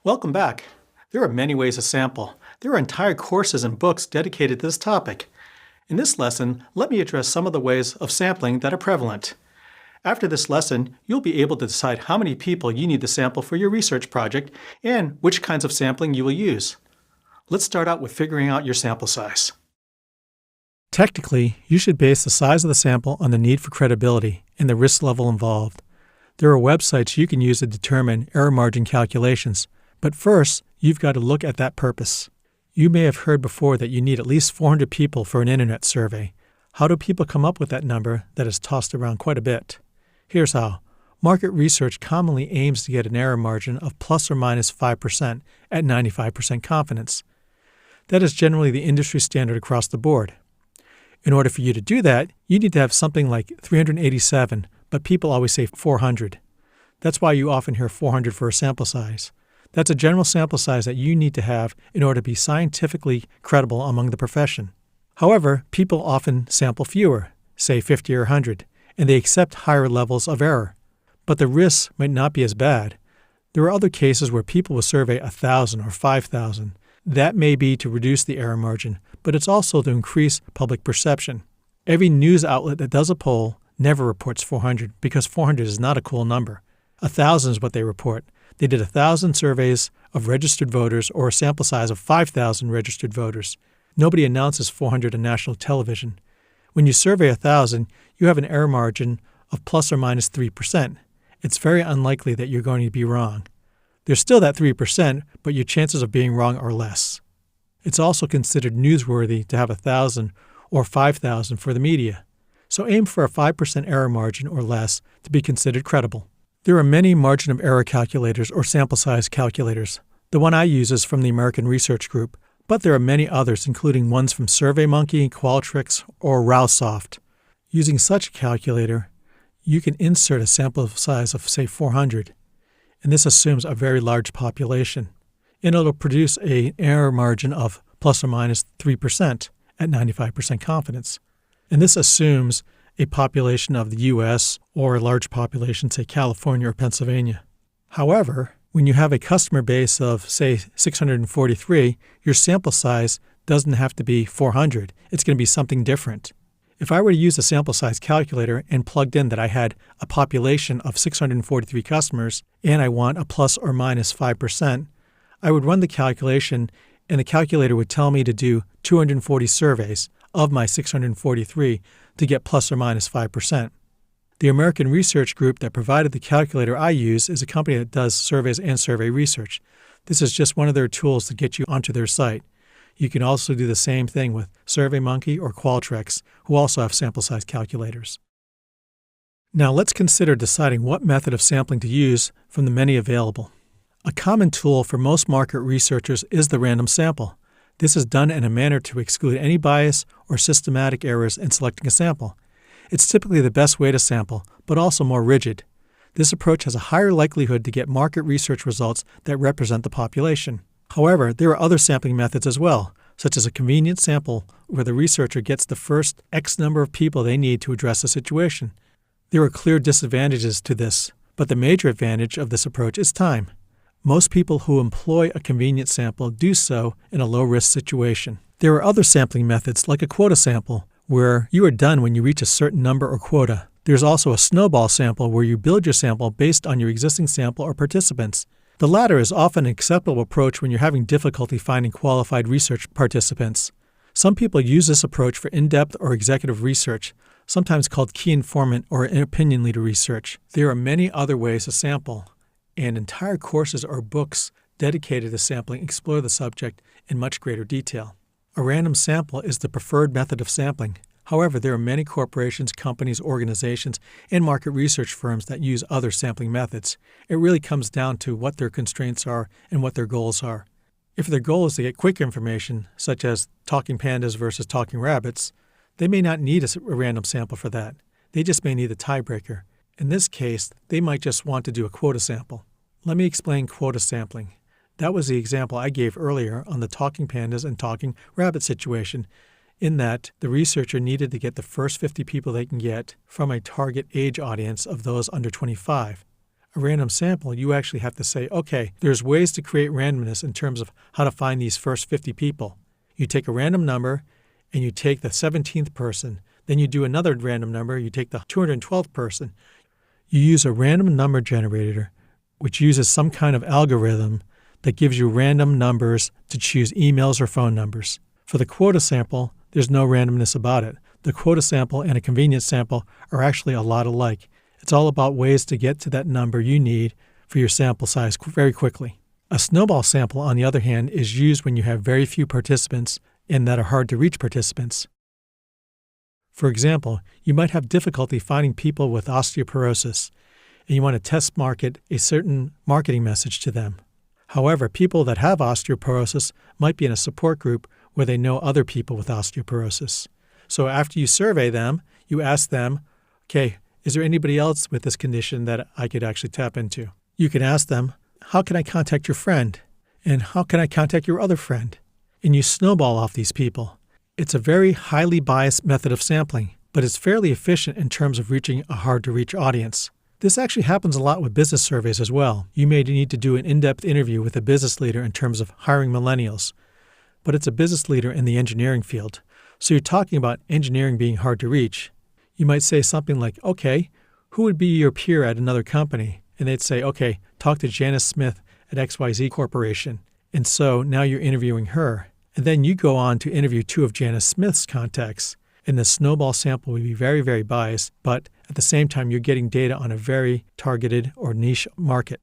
Welcome back. There are many ways to sample. There are entire courses and books dedicated to this topic. In this lesson, let me address some of the ways of sampling that are prevalent. After this lesson, you'll be able to decide how many people you need to sample for your research project and which kinds of sampling you will use. Let's start out with figuring out your sample size. Technically, you should base the size of the sample on the need for credibility and the risk level involved. There are websites you can use to determine error margin calculations, but first, you've got to look at that purpose. You may have heard before that you need at least 400 people for an internet survey. How do people come up with that number that is tossed around quite a bit? Here's how. Market research commonly aims to get an error margin of plus or minus 5% at 95% confidence. That is generally the industry standard across the board. In order for you to do that, you need to have something like 387, but people always say 400. That's why you often hear 400 for a sample size. That's a general sample size that you need to have in order to be scientifically credible among the profession. However, people often sample fewer, say 50 or 100, and they accept higher levels of error. But the risks might not be as bad. There are other cases where people will survey 1,000 or 5,000. That may be to reduce the error margin, but it's also to increase public perception. Every news outlet that does a poll never reports 400 because 400 is not a cool number. 1,000 is what they report. They did 1,000 surveys of registered voters or a sample size of 5,000 registered voters. Nobody announces 400 on national television. When you survey 1,000, you have an error margin of plus or minus 3%. It's very unlikely that you're going to be wrong. There's still that 3%, but your chances of being wrong are less. It's also considered newsworthy to have 1,000 or 5,000 for the media. So aim for a 5% error margin or less to be considered credible. There are many margin of error calculators or sample size calculators. The one I use is from the American Research Group, but there are many others, including ones from SurveyMonkey, Qualtrics, or Rowsoft. Using such a calculator, you can insert a sample size of, say, 400. And this assumes a very large population. And it'll produce an error margin of plus or minus 3% at 95% confidence. And this assumes a population of the U.S. or a large population, say California or Pennsylvania. However, when you have a customer base of, say, 643, your sample size doesn't have to be 400. It's going to be something different. If I were to use a sample size calculator and plugged in that I had a population of 643 customers and I want a plus or minus 5%, I would run the calculation and the calculator would tell me to do 240 surveys of my 643 to get plus or minus 5%. The American Research Group that provided the calculator I use is a company that does surveys and survey research. This is just one of their tools to get you onto their site. You can also do the same thing with SurveyMonkey or Qualtrics, who also have sample size calculators. Now let's consider deciding what method of sampling to use from the many available. A common tool for most market researchers is the random sample. This is done in a manner to exclude any bias or systematic errors in selecting a sample. It's typically the best way to sample, but also more rigid. This approach has a higher likelihood to get market research results that represent the population. However, there are other sampling methods as well, such as a convenient sample where the researcher gets the first X number of people they need to address a situation. There are clear disadvantages to this, but the major advantage of this approach is time. Most people who employ a convenient sample do so in a low-risk situation. There are other sampling methods like a quota sample, where you are done when you reach a certain number or quota. There's also a snowball sample where you build your sample based on your existing sample or participants. The latter is often an acceptable approach when you're having difficulty finding qualified research participants. Some people use this approach for in-depth or executive research, sometimes called key informant or opinion leader research. There are many other ways to sample, and entire courses or books dedicated to sampling explore the subject in much greater detail. A random sample is the preferred method of sampling. However, there are many corporations, companies, organizations, and market research firms that use other sampling methods. It really comes down to what their constraints are and what their goals are. If their goal is to get quick information, such as talking pandas versus talking rabbits, they may not need a random sample for that. They just may need a tiebreaker. In this case, they might just want to do a quota sample. Let me explain quota sampling. That was the example I gave earlier on the talking pandas and talking rabbit situation, in that the researcher needed to get the first 50 people they can get from a target age audience of those under 25. a random sample, you actually have to say, okay, there's ways to create randomness in terms of how to find these first 50 people. You take a random number and you take the 17th person. Then you do another random number, you take the 212th person. You use a random number generator, which uses some kind of algorithm that gives you random numbers to choose emails or phone numbers. For the quota sample, there's no randomness about it. The quota sample and a convenience sample are actually a lot alike. It's all about ways to get to that number you need for your sample size very quickly. A snowball sample, on the other hand, is used when you have very few participants and that are hard to reach participants. For example, you might have difficulty finding people with osteoporosis, and you want to test market a certain marketing message to them. However, people that have osteoporosis might be in a support group where they know other people with osteoporosis. So after you survey them, you ask them, okay, is there anybody else with this condition that I could actually tap into? You can ask them, how can I contact your friend? And how can I contact your other friend? And you snowball off these people. It's a very highly biased method of sampling, but it's fairly efficient in terms of reaching a hard-to-reach audience. This actually happens a lot with business surveys as well. You may need to do an in-depth interview with a business leader in terms of hiring millennials, but it's a business leader in the engineering field. So you're talking about engineering being hard to reach. You might say something like, okay, who would be your peer at another company? And they'd say, okay, talk to Janice Smith at XYZ Corporation. And so now you're interviewing her. And then you go on to interview two of Janice Smith's contacts. And the snowball sample will be very, very biased, but at the same time, you're getting data on a very targeted or niche market.